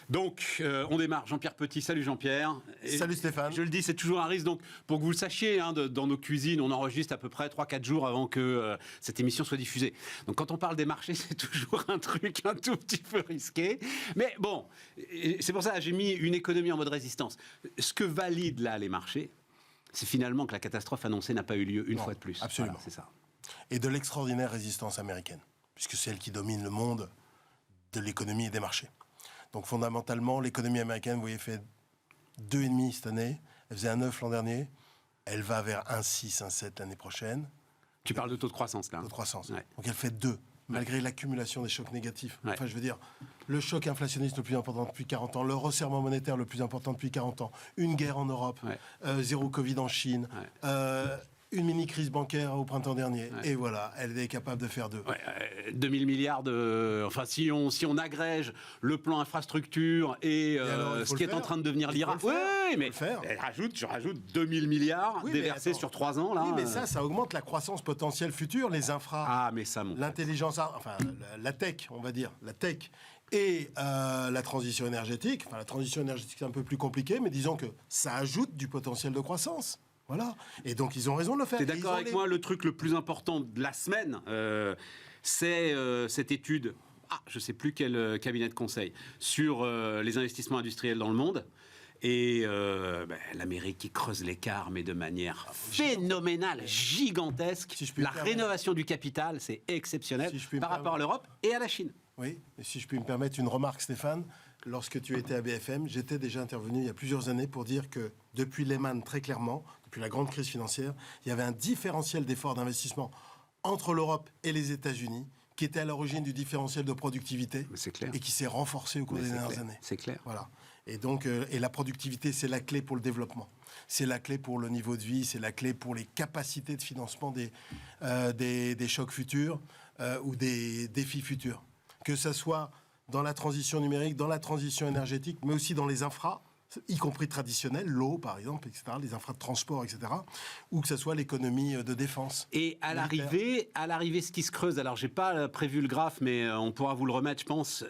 Donc, on démarre. Jean-Pierre Petit, salut Jean-Pierre. Salut Stéphane. Je le dis, c'est toujours un risque. Donc, pour que vous le sachiez, dans nos cuisines, on enregistre à peu près 3-4 jours avant que cette émission soit diffusée. Donc, quand on parle des marchés, c'est toujours un truc un tout petit peu risqué. Mais bon, c'est pour ça que j'ai mis une économie en mode résistance. Ce que valident là les marchés, c'est finalement que la catastrophe annoncée n'a pas eu lieu une fois de plus. Absolument. Voilà, c'est ça. Et de l'extraordinaire résistance américaine, puisque c'est elle qui domine le monde de l'économie et des marchés. Donc fondamentalement, l'économie américaine, vous voyez, fait 2,5 cette année, elle faisait 1,9 l'an dernier, elle va vers 1,6, 1,7 l'année prochaine. Tu parles de taux de croissance là. Taux de croissance. Ouais. Donc elle fait 2, malgré l'accumulation des chocs négatifs. Ouais. Enfin, je veux dire, le choc inflationniste le plus important depuis 40 ans, le resserrement monétaire le plus important depuis 40 ans, une guerre en Europe, zéro Covid en Chine, une mini-crise bancaire au printemps dernier. Ouais. Et voilà, elle est capable de faire 2. 2000 milliards de... Enfin, si on agrège le plan infrastructure et alors, ce qui est en train de devenir l'IRA... Oui, mais je rajoute 2000 milliards déversés sur 3 ans. Là. Oui, mais ça augmente la croissance potentielle future, les infras, mais ça monte. L'intelligence, enfin, la tech, on va dire, la tech. Et la transition énergétique. Enfin, la transition énergétique, c'est un peu plus compliqué, mais disons que ça ajoute du potentiel de croissance. Voilà. Et donc, ils ont raison de le faire. T'es d'accord avec moi, le truc le plus important de la semaine, c'est cette étude, je ne sais plus quel cabinet de conseil, sur les investissements industriels dans le monde. Et l'Amérique qui creuse l'écart, mais de manière phénoménale, gigantesque. La rénovation du capital, c'est exceptionnel par rapport à l'Europe et à la Chine. Oui, et si je puis me permettre une remarque, Stéphane, lorsque tu étais à BFM, j'étais déjà intervenu il y a plusieurs années pour dire que depuis Lehman, très clairement, depuis la grande crise financière, il y avait un différentiel d'efforts d'investissement entre l'Europe et les États-Unis qui était à l'origine du différentiel de productivité et qui s'est renforcé au cours des dernières années. C'est clair. Voilà. Et donc, et la productivité, c'est la clé pour le développement. C'est la clé pour le niveau de vie, c'est la clé pour les capacités de financement des chocs futurs ou des défis futurs. Que ça soit dans la transition numérique, dans la transition énergétique, mais aussi dans les infras, y compris traditionnelles, l'eau par exemple, etc., les infras de transport, etc., ou que ce soit l'économie de défense. Et à l'arrivée, ce qui se creuse, alors j'ai pas prévu le graphe, mais on pourra vous le remettre, je pense.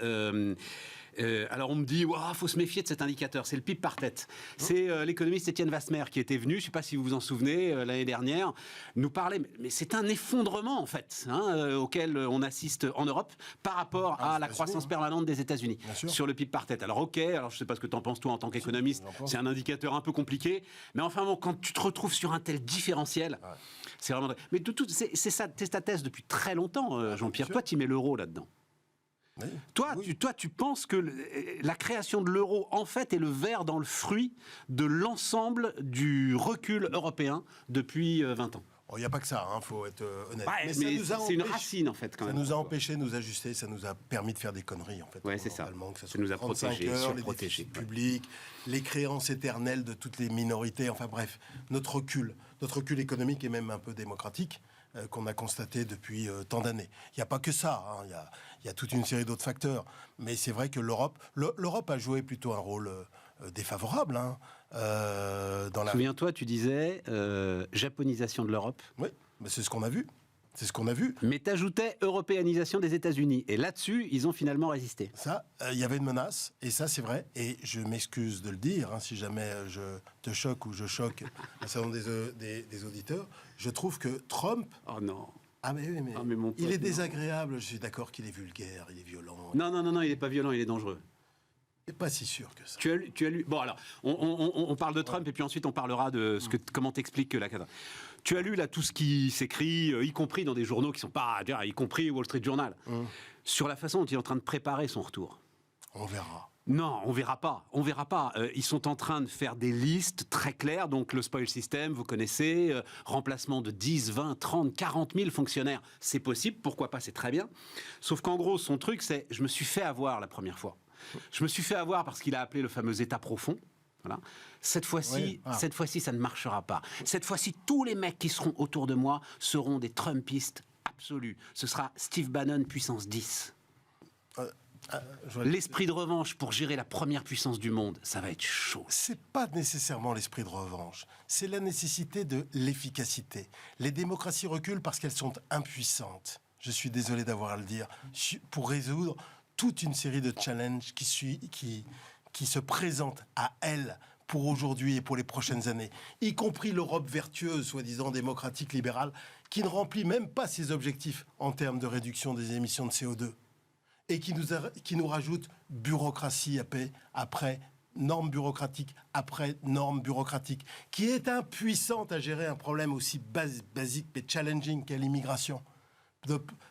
Alors on me dit, faut se méfier de cet indicateur, c'est le PIB par tête. C'est l'économiste Étienne Vasmer qui était venu, je ne sais pas si vous vous en souvenez, l'année dernière, nous parlait, mais c'est un effondrement en fait, auquel on assiste en Europe par rapport à la croissance permanente des États-Unis sur le PIB par tête. Alors alors je ne sais pas ce que tu en penses toi en tant qu'économiste, c'est un indicateur un peu compliqué, mais enfin bon, quand tu te retrouves sur un tel différentiel, c'est vraiment... Mais c'est ta thèse depuis très longtemps, Jean-Pierre, toi tu mets l'euro là-dedans. Oui. Toi, tu penses que la création de l'euro, en fait, est le ver dans le fruit de l'ensemble du recul européen depuis 20 ans. Il n'y a pas que ça, faut être honnête. Mais c'est une racine, en fait, quand même. Ça nous a empêché de nous ajuster, ça nous a permis de faire des conneries, en fait. Oui, c'est ça. Que ça nous a protégés, les déficits publics, les créances éternelles de toutes les minorités, enfin bref, notre recul économique est même un peu démocratique. Qu'on a constaté depuis tant d'années. Il n'y a pas que ça, il y a toute une série d'autres facteurs. Mais c'est vrai que l'Europe a joué plutôt un rôle défavorable. Souviens-toi, tu disais japonisation de l'Europe. Oui, mais c'est ce qu'on a vu. C'est ce qu'on a vu. Mais t'ajoutais européanisation des États-Unis. Et là-dessus, ils ont finalement résisté. Ça, il y avait une menace. Et ça, c'est vrai. Et je m'excuse de le dire, si jamais je te choque ou je choque un certain nombre des auditeurs. Je trouve que Trump... Oh non. Mais mon pote, il est désagréable. Je suis d'accord qu'il est vulgaire, il est violent. Non, il n'est pas violent, il est dangereux. C'est pas si sûr que ça. Tu as lu... Bon, alors, on parle de Trump et puis ensuite on parlera de comment t'expliques que la catastrophe. Tu as lu là tout ce qui s'écrit, y compris dans des journaux qui sont pas, y compris Wall Street Journal, sur la façon dont il est en train de préparer son retour. On verra. Non, on verra pas. Ils sont en train de faire des listes très claires. Donc le spoil system, vous connaissez, remplacement de 10, 20, 30, 40 000 fonctionnaires. C'est possible, pourquoi pas, c'est très bien. Sauf qu'en gros, son truc, c'est je me suis fait avoir la première fois. Je me suis fait avoir parce qu'il a appelé le fameux État profond. Voilà. Cette fois-ci, ça ne marchera pas. Cette fois-ci, tous les mecs qui seront autour de moi seront des Trumpistes absolus. Ce sera Steve Bannon puissance 10. L'esprit de revanche pour gérer la première puissance du monde, ça va être chaud. C'est pas nécessairement l'esprit de revanche, c'est la nécessité de l'efficacité. Les démocraties reculent parce qu'elles sont impuissantes. Je suis désolé d'avoir à le dire. Pour résoudre toute une série de challenges qui se présentent à elle pour aujourd'hui et pour les prochaines années, y compris l'Europe vertueuse, soi-disant démocratique, libérale, qui ne remplit même pas ses objectifs en termes de réduction des émissions de CO2 et qui nous rajoute bureaucratie après normes bureaucratiques après normes bureaucratiques, qui est impuissante à gérer un problème aussi basique mais challenging qu'est l'immigration.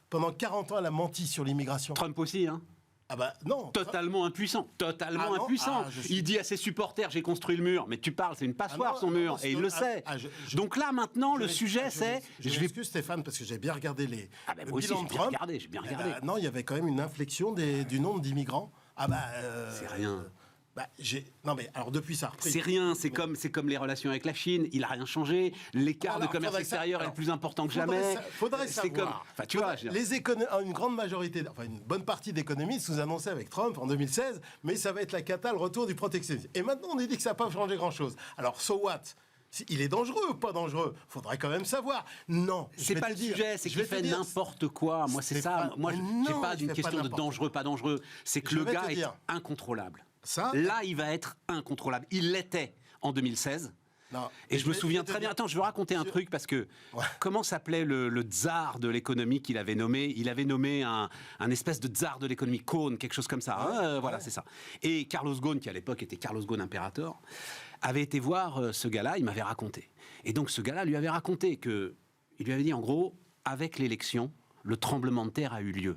Pendant 40 ans, elle a menti sur l'immigration. Trump aussi, hein. Ah bah non. Totalement impuissant, totalement impuissant. Il dit à ses supporters, j'ai construit le mur. Mais tu parles, c'est une passoire son mur, et il le sait. Donc là, maintenant, le sujet, c'est... Je m'excuse Stéphane, parce que j'ai bien regardé le moi aussi, bilan de Trump. j'ai bien regardé. Non, il y avait quand même une inflexion du nombre d'immigrants. C'est rien. Non mais alors depuis ça a repris. C'est rien, c'est comme les relations avec la Chine, il a rien changé, l'écart de commerce extérieur est le plus important que jamais. Faudrait savoir. Une grande majorité, une bonne partie d'économistes nous annonçaient avec Trump en 2016, mais ça va être la cata, le retour du protectionnisme. Et maintenant on nous dit que ça n'a pas changé grand-chose. Alors so what ? Il est dangereux ou pas dangereux ? Faudrait quand même savoir. Non, c'est pas le sujet, c'est qu'il fait n'importe quoi. Moi, c'est ça. Moi, j'ai pas d'une question de dangereux, pas dangereux. C'est que le gars est incontrôlable. Là, il va être incontrôlable. Il l'était en 2016. Non. Et je me souviens très bien. Attends, je veux raconter un truc parce que comment s'appelait le tsar de l'économie qu'il avait nommé ? Il avait nommé un espèce de tsar de l'économie, Ghosn, quelque chose comme ça. Voilà, c'est ça. Et Carlos Ghosn, qui à l'époque était Carlos Ghosn Imperator, avait été voir ce gars-là. Il m'avait raconté. Et donc ce gars-là lui avait raconté que il lui avait dit en gros, avec l'élection, le tremblement de terre a eu lieu.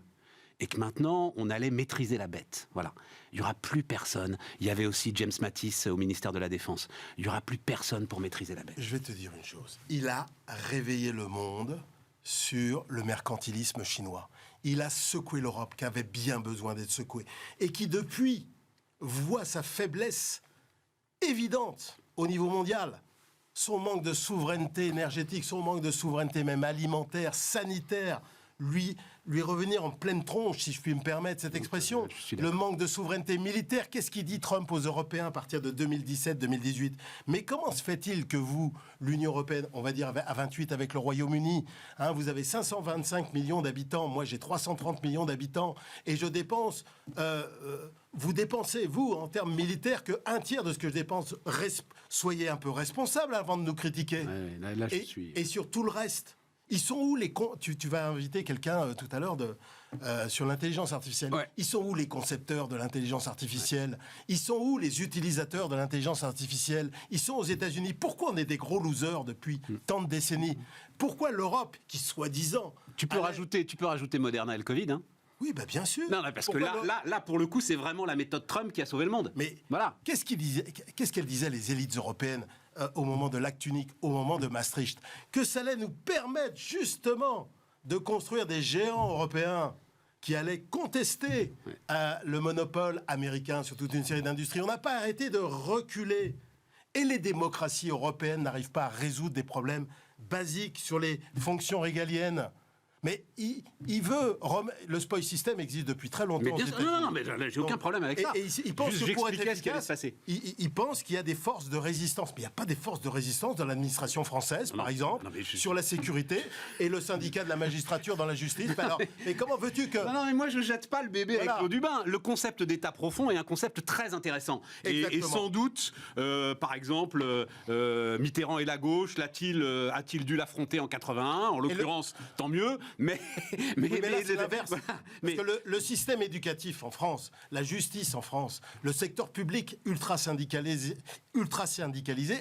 Et que maintenant, on allait maîtriser la bête. Voilà. Il n'y aura plus personne. Il y avait aussi James Mattis au ministère de la Défense. Il n'y aura plus personne pour maîtriser la bête. Je vais te dire une chose. Il a réveillé le monde sur le mercantilisme chinois. Il a secoué l'Europe, qui avait bien besoin d'être secouée. Et qui, depuis, voit sa faiblesse évidente au niveau mondial. Son manque de souveraineté énergétique, son manque de souveraineté même alimentaire, sanitaire, lui revenir en pleine tronche, si je puis me permettre cette expression. Le manque de souveraineté militaire, qu'est-ce qu'il dit Trump aux Européens à partir de 2017-2018 ? Mais comment se fait-il que vous, l'Union Européenne, on va dire à 28 avec le Royaume-Uni, vous avez 525 millions d'habitants, moi j'ai 330 millions d'habitants, et je dépense... vous dépensez, vous, en termes militaires, qu'un tiers de ce que je dépense. Soyez un peu responsable avant de nous critiquer. Ouais, là, et sur tout le reste. Ils sont où les... Tu vas inviter quelqu'un tout à l'heure sur l'intelligence artificielle. Ouais. Ils sont où les concepteurs de l'intelligence artificielle ? Ils sont où les utilisateurs de l'intelligence artificielle ? Ils sont aux États-Unis. Pourquoi on est des gros losers depuis tant de décennies ? Pourquoi l'Europe, qui soi-disant... Tu peux rajouter Moderna et le Covid, hein ? Oui, parce sûr. Non, parce que là, pour le coup, c'est vraiment la méthode Trump qui a sauvé le monde. Mais voilà. Qu'est-ce qu'elles disaient les élites européennes au moment de l'acte unique, au moment de Maastricht ? Que ça allait nous permettre justement de construire des géants européens qui allaient contester le monopole américain sur toute une série d'industries. On n'a pas arrêté de reculer. Et les démocraties européennes n'arrivent pas à résoudre des problèmes basiques sur les fonctions régaliennes. Mais il veut... Le spoil system existe depuis très longtemps. Non, mais j'ai aucun problème avec ça. Et il pense que pour être efficace, il pense qu'il y a des forces de résistance. Mais il n'y a pas des forces de résistance dans l'administration française, par exemple, sur la sécurité, et le syndicat de la magistrature dans la justice. Mais comment veux-tu que... Non, mais moi, je ne jette pas le bébé avec l'eau du bain. Le concept d'État profond est un concept très intéressant. Et sans doute, par exemple, Mitterrand et la gauche, a-t-il dû l'affronter en 81 ? En l'occurrence, tant mieux. Mais là, c'est l'inverse. Parce que le système éducatif en France, la justice en France, le secteur public ultra syndicalisé,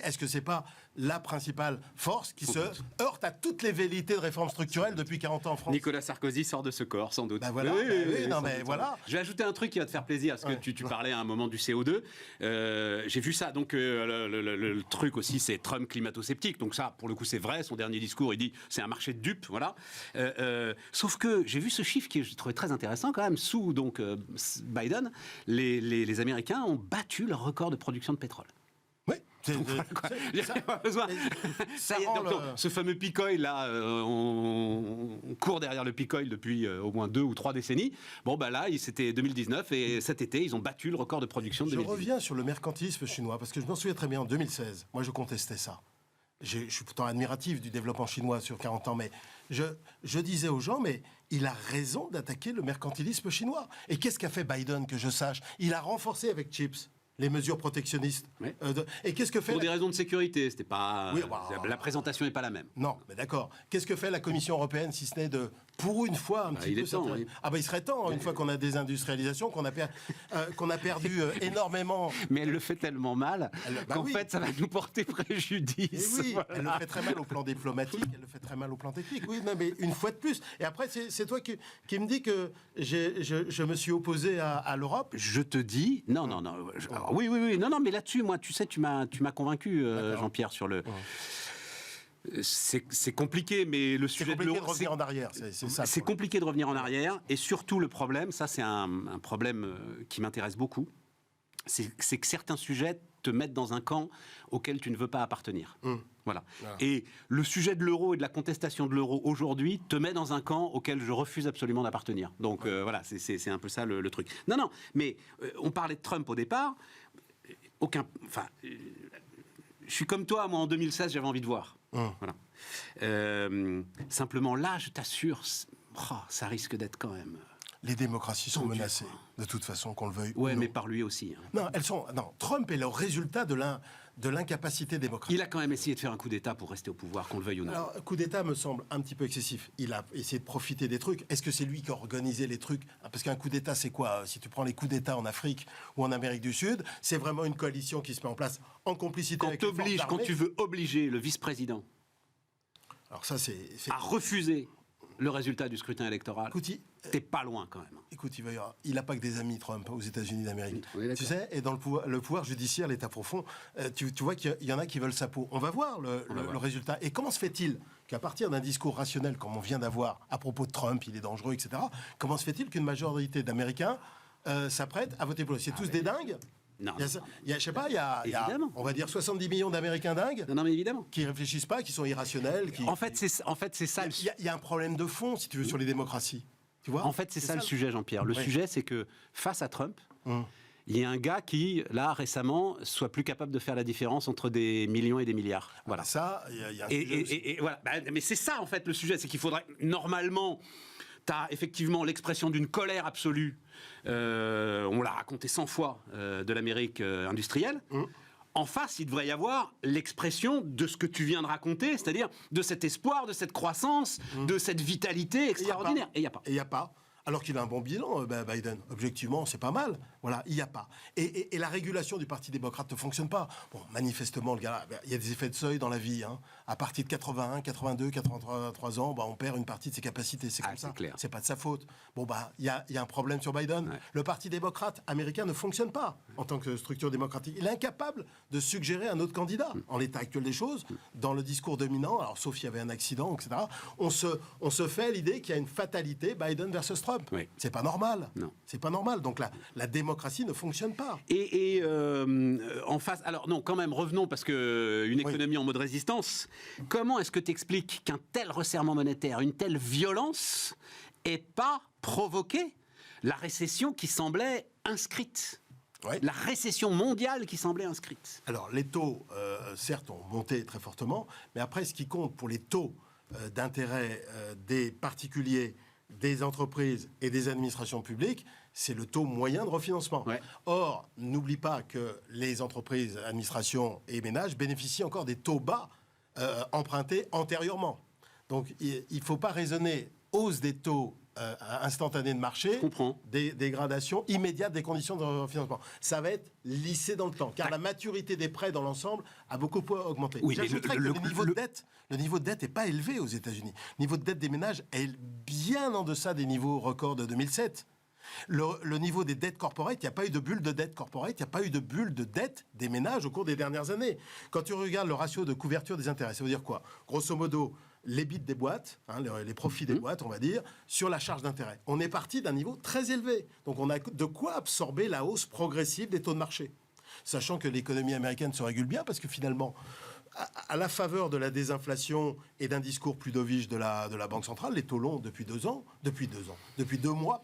est-ce que c'est pas la principale force qui se heurte à toutes les velléités de réformes structurelles depuis 40 ans en France ? Nicolas Sarkozy sort de ce corps, sans doute. Voilà. Voilà. Je vais ajouter un truc qui va te faire plaisir, parce que tu parlais à un moment du CO2. J'ai vu ça. Donc, le truc aussi, c'est Trump climato-sceptique. Donc ça, pour le coup, c'est vrai. Son dernier discours, il dit c'est un marché de dupes. Voilà. Sauf que j'ai vu ce chiffre que j'ai trouvé très intéressant quand même. Sous donc Biden, les Américains ont battu leur record de production de pétrole. Oui. Ce fameux peak oil là, on court derrière le peak oil depuis au moins 2 ou 3 décennies. Bon là, c'était 2019 et cet été, ils ont battu le record de production de 2019. Je reviens sur le mercantilisme chinois parce que je m'en souviens très bien en 2016. Moi, je contestais ça. je suis pourtant admiratif du développement chinois sur 40 ans, mais je disais aux gens, mais il a raison d'attaquer le mercantilisme chinois. Et qu'est-ce qu'a fait Biden, que je sache? Il a renforcé avec CHIPS les mesures protectionnistes. Oui. Et qu'est-ce que fait... Pour des raisons de sécurité, c'était pas... Oui, la présentation n'est pas la même. Non, mais d'accord. Qu'est-ce que fait la Commission européenne, si ce n'est de, pour une fois, un petit il peu... est temps, oui. Ah il serait temps, une fois qu'on a désindustrialisation, qu'on a perdu énormément... Mais elle le fait tellement mal qu'en fait, ça va nous porter préjudice. Et oui, Voilà. elle le fait très mal au plan diplomatique, elle le fait très mal au plan technique. Oui, non, mais une fois de plus. Et après, c'est toi qui me dis que je me suis opposé à l'Europe. Je te dis, non. Alors, oui, non, mais là-dessus, moi, tu sais, tu m'as convaincu, Jean-Pierre, sur le. C'est compliqué, mais le sujet de l'euro, de revenir en arrière. C'est ça. C'est compliqué de revenir en arrière, et surtout le problème, ça, c'est un problème qui m'intéresse beaucoup, c'est que certains sujets te mettent dans un camp auquel tu ne veux pas appartenir. Voilà. Et le sujet de l'euro et de la contestation de l'euro aujourd'hui te met dans un camp auquel je refuse absolument d'appartenir. Donc voilà, c'est un peu ça le truc. Non, mais on parlait de Trump au départ. Je suis comme toi, moi en 2016, j'avais envie de voir. Voilà. Simplement là, je t'assure, ça risque d'être quand même. Les démocraties sont menacées, de toute façon, qu'on le veuille. Ouais, mais par lui aussi. Non, Trump est le résultat de l'incapacité démocratique. Il a quand même essayé de faire un coup d'État pour rester au pouvoir, qu'on le veuille ou non. Alors, coup d'État me semble un petit peu excessif. Il a essayé de profiter des trucs. Est-ce que c'est lui qui a organisé les trucs? Parce qu'un coup d'État, c'est quoi? Si tu prends les coups d'État en Afrique ou en Amérique du Sud, c'est vraiment une coalition qui se met en place en complicité avec les forces armées. Quand tu veux obliger le vice-président alors ça, à refuser le résultat du scrutin électoral, écoute, t'es pas loin quand même. Écoute, il n'a pas que des amis, Trump, aux États-Unis d'Amérique. Oui, tu sais, et dans le pouvoir judiciaire, l'État profond, tu vois qu'il y en a qui veulent sa peau. On va voir le résultat. Et comment se fait-il qu'à partir d'un discours rationnel, comme on vient d'avoir à propos de Trump, il est dangereux, etc., comment se fait-il qu'une majorité d'Américains s'apprête à voter pour lui? C'est tous des dingues? Non. Je sais pas, il y a, on va dire 70 millions d'Américains dingues. Non, mais évidemment. Qui réfléchissent pas, qui sont irrationnels. En fait, c'est ça. Il y a un problème de fond, si tu veux, sur les démocraties. Tu vois? En fait, c'est ça le sujet, Jean-Pierre. Le sujet, c'est que face à Trump, il y a un gars qui, là, récemment, soit plus capable de faire la différence entre des millions et des milliards. Voilà. Ça, il y a un et voilà. Mais c'est ça, en fait, le sujet. C'est qu'il faudrait, normalement, tu as effectivement l'expression d'une colère absolue. On l'a raconté 100 fois de l'Amérique industrielle. En face, il devrait y avoir l'expression de ce que tu viens de raconter, c'est-à-dire de cet espoir, de cette croissance, de cette vitalité extraordinaire. Et il n'y a pas. Et il n'y a pas. Alors qu'il a un bon bilan, Biden. Objectivement, c'est pas mal. Voilà, il n'y a pas. Et la régulation du Parti démocrate ne fonctionne pas. Bon, manifestement, le gars, il y a des effets de seuil dans la vie. À partir de 81, 82, 83 ans, on perd une partie de ses capacités. C'est comme ça. Clair. C'est pas de sa faute. Bon, il y a un problème sur Biden. Ouais. Le Parti démocrate américain ne fonctionne pas en tant que structure démocratique. Il est incapable de suggérer un autre candidat. En l'état actuel des choses, dans le discours dominant, alors sauf s'il y avait un accident, etc., on se fait l'idée qu'il y a une fatalité Biden versus Trump. Oui. C'est pas normal. Non. C'est pas normal. Donc la démocratie ne fonctionne pas. Et en face, alors non, quand même, revenons parce que une économie en mode résistance. Comment est-ce que tu expliques qu'un tel resserrement monétaire, une telle violence, ait pas provoqué la récession qui semblait inscrite? Ouais. La récession mondiale qui semblait inscrite. Alors les taux, certes, ont monté très fortement, mais après, ce qui compte pour les taux d'intérêt des particuliers, des entreprises et des administrations publiques, c'est le taux moyen de refinancement. Ouais. Or, n'oublie pas que les entreprises, administrations et ménages bénéficient encore des taux bas empruntés antérieurement. Donc, il ne faut pas raisonner hausse des taux instantanée de marché, dégradation immédiate des conditions de refinancement. Ça va être lissé dans le temps, car la maturité des prêts dans l'ensemble a beaucoup augmenté. Oui, j'ajouterais que le niveau de dette n'est pas élevé aux États-Unis. Le niveau de dette des ménages est bien en deçà des niveaux records de 2007. Le niveau des dettes corporate, il n'y a pas eu de bulle de dette corporate, il n'y a pas eu de bulle de dette des ménages au cours des dernières années. Quand tu regardes le ratio de couverture des intérêts, ça veut dire quoi? Grosso modo, les bits des boîtes, les profits des boîtes, on va dire, sur la charge d'intérêt. On est parti d'un niveau très élevé. Donc on a de quoi absorber la hausse progressive des taux de marché. Sachant que l'économie américaine se régule bien, parce que finalement, à la faveur de la désinflation et d'un discours plus dovish de la Banque centrale, les taux longs depuis 2 mois,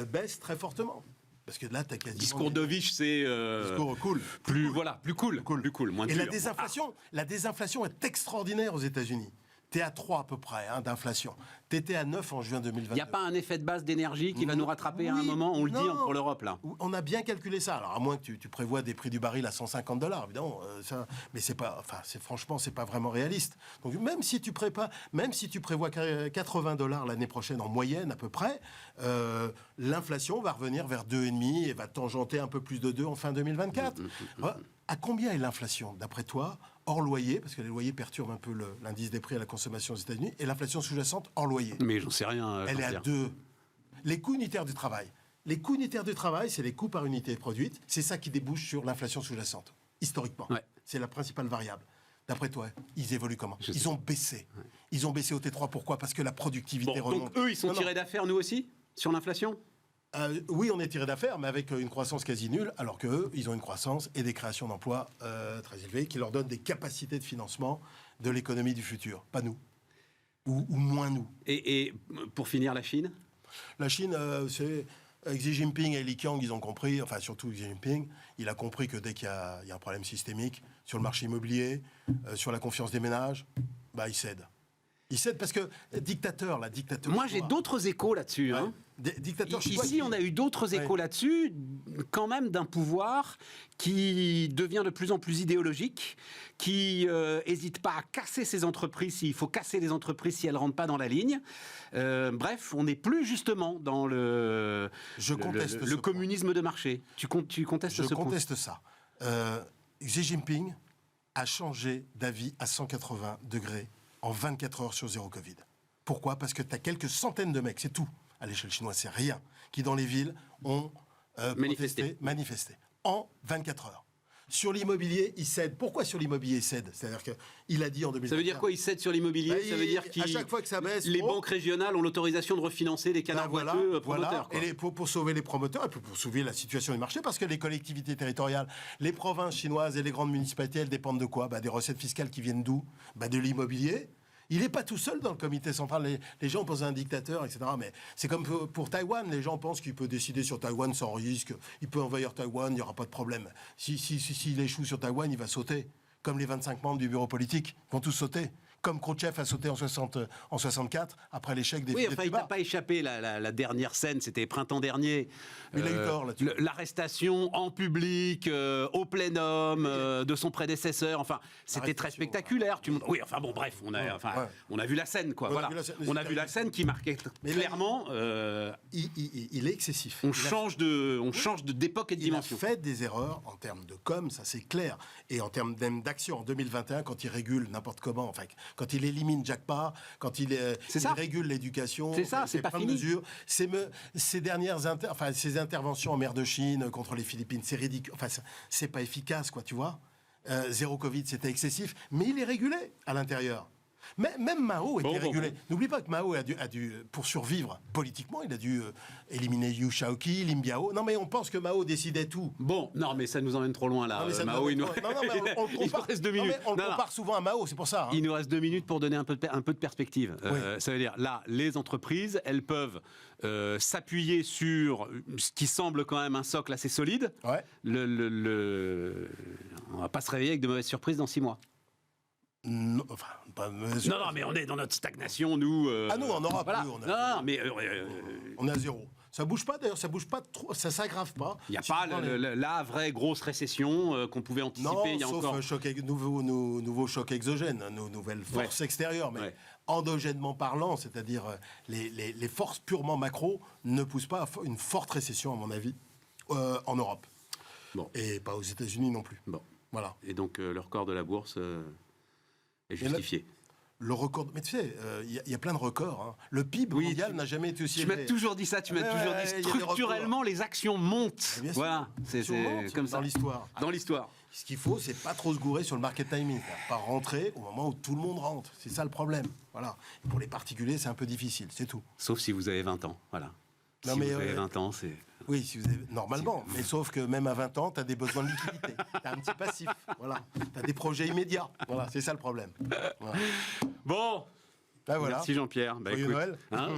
baissent très fortement. Parce que là, tu as quasiment... Discours dovish, c'est... Discours cool. Plus cool, moins Et dur. la désinflation est extraordinaire aux États-Unis. Tu es à 3 à peu près d'inflation. Tu étais à 9 en juin 2022. Il n'y a pas un effet de base d'énergie qui va nous rattraper à un moment, on le dit pour l'Europe, là. On a bien calculé ça. Alors, à moins que tu prévois des prix du baril à $150, évidemment. Mais franchement, c'est pas vraiment réaliste. Donc, même si tu prévois $80 l'année prochaine en moyenne, à peu près, l'inflation va revenir vers 2,5 et va tangenter un peu plus de 2 en fin 2024. À combien est l'inflation, d'après toi, hors loyer, parce que les loyers perturbent un peu l'indice des prix à la consommation aux États-Unis, et l'inflation sous-jacente hors loyer? Mais j'en sais rien. Elle est à 2. Les coûts unitaires du travail. Les coûts unitaires du travail, c'est les coûts par unité produite. C'est ça qui débouche sur l'inflation sous-jacente, historiquement. Ouais. C'est la principale variable. D'après toi, ils évoluent comment? Ils ont baissé. Ouais. Ils ont baissé au T3. Pourquoi? Parce que la productivité remonte. Donc eux, ils sont tirés d'affaire, nous aussi, sur l'inflation? Oui, on est tiré d'affaire, mais avec une croissance quasi nulle, alors qu'eux, ils ont une croissance et des créations d'emplois très élevées qui leur donnent des capacités de financement de l'économie du futur. Pas nous. Ou moins nous. Et pour finir, la Chine? La Chine, c'est... Xi Jinping et Li Qiang, ils ont compris, enfin surtout Xi Jinping, il a compris que dès qu'il y a un problème systémique sur le marché immobilier, sur la confiance des ménages, bah, il cède. Il cède parce que dictateur. Moi, j'ai d'autres échos là-dessus. Ouais. Hein. Ici, on a eu d'autres échos là-dessus, quand même d'un pouvoir qui devient de plus en plus idéologique, qui n'hésite pas à casser ses entreprises s'il faut casser les entreprises si elles ne rentrent pas dans la ligne. Bref, on n'est plus justement dans le communisme de marché. Tu contestes ce point? Je conteste ça. Xi Jinping a changé d'avis à 180 degrés en 24 heures sur zéro Covid. Pourquoi? Parce que tu as quelques centaines de mecs, c'est tout. À l'échelle chinoise, c'est rien. Qui, dans les villes, ont manifesté. En 24 heures. Sur l'immobilier, il cède. Pourquoi sur l'immobilier, il cède? C'est-à-dire qu'il a dit en 2021... Ça veut dire quoi, il cède sur l'immobilier? Ça veut dire qu'à chaque fois que ça baisse... Les banques régionales ont l'autorisation de refinancer les canards boiteux promoteurs. Voilà. Et pour sauver les promoteurs, et pour sauver la situation du marché, parce que les collectivités territoriales, les provinces chinoises et les grandes municipalités, elles dépendent de quoi? Des recettes fiscales qui viennent d'où? De l'immobilier. Il n'est pas tout seul dans le comité central. Les gens pensent à un dictateur, etc. Mais c'est comme pour Taïwan. Les gens pensent qu'il peut décider sur Taïwan sans risque. Il peut envahir Taïwan, il n'y aura pas de problème. S'il échoue sur Taïwan, il va sauter. Comme les 25 membres du bureau politique vont tous sauter. Comme Khrouchtchev a sauté en 64, après l'échec des... Oui, enfin, il n'a pas échappé. La dernière scène, c'était printemps dernier. Il a eu tort là-dessus. L'arrestation en public, au plénum, de son prédécesseur. Enfin, c'était très spectaculaire. Oui, enfin bon, bref, on a vu la scène, quoi. Voilà. On a vu la scène qui marquait clairement... il est excessif. On change d'époque et de dimension. Il a fait des erreurs en termes de com, ça c'est clair. Et en termes d'action, en 2021, quand il régule n'importe comment, enfin... Quand il élimine Jack Pa, quand il régule l'éducation, c'est pas fini. Mesures, ces interventions en mer de Chine contre les Philippines, c'est ridicule. Enfin, c'est pas efficace, quoi, tu vois. Zéro Covid, c'était excessif, mais il est régulé à l'intérieur. Mais même Mao était régulé. N'oublie pas que Mao a dû, pour survivre politiquement, il a dû éliminer Liu Shaoqi, Lin Biao. Non, mais on pense que Mao décidait tout. Bon, non, mais ça nous emmène trop loin, là. Mao, il nous reste 2 minutes. On compare souvent à Mao, c'est pour ça. Hein. Il nous reste 2 minutes pour donner un peu de perspective. Oui. Ça veut dire, là, les entreprises, elles peuvent s'appuyer sur ce qui semble quand même un socle assez solide. Ouais. On va pas se réveiller avec de mauvaises surprises dans 6 mois. Non, mais on est dans notre stagnation, nous. Nous, en Europe, voilà. On est à zéro. Ça bouge pas, d'ailleurs, ça bouge pas trop, ça s'aggrave pas. Il n'y a pas la vraie grosse récession qu'on pouvait anticiper il y a encore. Sauf nouveau choc exogène, nos nouvelles forces extérieures. Mais endogènement parlant, c'est-à-dire les forces purement macro, ne poussent pas à une forte récession, à mon avis, en Europe. Bon. Et pas aux États-Unis non plus. Bon. Voilà. Et donc, le record de la bourse... est justifié. Le record, mais tu sais, il y a plein de records. Hein. Le PIB mondial n'a jamais été aussi élevé. Tu m'as toujours dit ça. Tu m'as toujours dit structurellement, les actions montent. Voilà, c'est comme ça. Dans l'histoire. Dans l'histoire. Ce qu'il faut, c'est pas trop se gourer sur le market timing. Pas rentrer au moment où tout le monde rentre. C'est ça le problème. Voilà. Et pour les particuliers, c'est un peu difficile. C'est tout. Sauf si vous avez 20 ans. Voilà. Si vous avez 20 ans, c'est... Oui, si vous avez... normalement. Mais sauf que même à 20 ans, tu as des besoins de liquidité. Tu as un petit passif. Voilà. Tu as des projets immédiats. Voilà, c'est ça le problème. Voilà. Bon, Ah, voilà. Merci Jean-Pierre. Bah, Joyeux écoute, Noël. hein,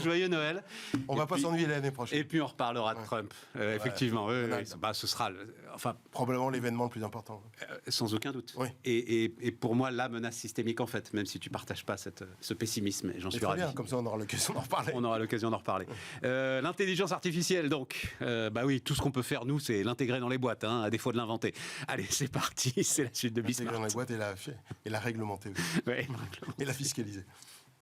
joyeux Noël. On Et va pas puis- s'ennuyer l'année prochaine. Et puis on reparlera de Trump. Effectivement, oui, Voilà. bah, ce sera, enfin, Probablement l'événement le plus important. sans aucun doute. Oui. Et pour moi, la menace systémique, en fait, même si tu partages pas ce pessimisme, et j'en suis Très ravi. bien, comme ça on aura l'occasion d'en reparler. On aura l'occasion d'en reparler. L'intelligence artificielle, donc. Bah oui, tout ce qu'on peut faire, nous, c'est l'intégrer dans les boîtes, hein, à défaut de l'inventer. Allez, c'est parti, c'est la suite de Intégrer Bismarck. dans les boîtes et la réglementer aussi. Ouais. Et la fiscaliser.